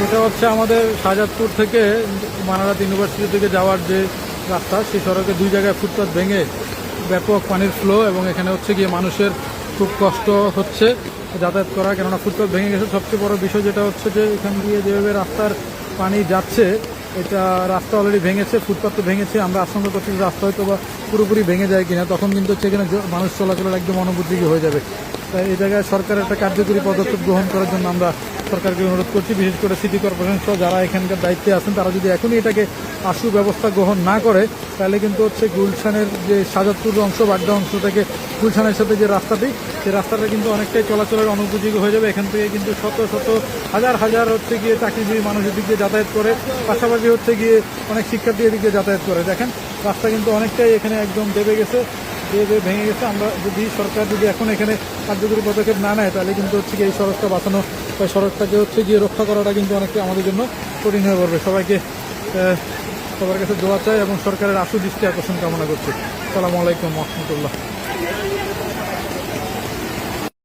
এটা হচ্ছে আমাদের শাহজাদপুর থেকে মানারাত ইউনিভার্সিটি থেকে যাওয়ার যে রাস্তা, সেই সড়কে দুই জায়গায় ফুটপাত ভেঙে ব্যাপক পানির ফ্লো, এবং এখানে হচ্ছে গিয়ে মানুষের খুব কষ্ট হচ্ছে যাতায়াত করা, কেননা ফুটপাত ভেঙে গেছে। সবচেয়ে বড় বিষয় যেটা হচ্ছে যে এখান দিয়ে যেভাবে রাস্তার পানি যাচ্ছে, এটা রাস্তা অলরেডি ভেঙেছে, ফুটপাত তো ভেঙেছে। আমরা আশঙ্কা করছি যে রাস্তা হয়তো বা পুরোপুরি ভেঙে যায় কিনা, তখন কিন্তু হচ্ছে এখানে মানুষ চলাচলের একদম অনুপযোগী হয়ে যাবে। তাই এই জায়গায় সরকারের একটা কার্যকরী পদক্ষেপ গ্রহণ করার জন্য আমরা সরকারকে অনুরোধ করছি, বিশেষ করে সিটি কর্পোরেশন সহ যারা এখানকার দায়িত্বে আছেন, তারা যদি এখনই এটাকে আশু ব্যবস্থা গ্রহণ না করে, তাহলে কিন্তু হচ্ছে গুলশানের যে শাহজাদপুর অংশ, বাড্ডা অংশ থেকে গুলশানের সাথে যে রাস্তাটি, সেই রাস্তাটা কিন্তু অনেকটাই চলাচলের অনুপযোগী হয়ে যাবে। এখান থেকে কিন্তু শত শত হাজার হাজার হচ্ছে গিয়ে চাকরিজীবী মানুষ এদিক দিয়ে যাতায়াত করে, পাশাপাশি হচ্ছে গিয়ে অনেক শিক্ষার্থী এদিক দিয়ে যাতায়াত করে। দেখেন রাস্তা কিন্তু অনেকটাই এখানে একদম দেবে গেছে, ভেঙে গেছে। আমরা যদি সরকার যদি এখন এখানে কার্যকরী পদক্ষেপ না নেয়, তাহলে কিন্তু হচ্ছে গিয়ে এই সড়কটা বাঁচানো বা সড়কটাকে হচ্ছে গিয়ে রক্ষা করাটা কিন্তু অনেকটা আমাদের জন্য কঠিন হয়ে পড়বে। সবার কাছে দোয়া চাই এবং সরকারের আশু দৃষ্টি আকর্ষণ কামনা করছি। আসসালামু আলাইকুম ওয়া রাহমাতুল্লাহ।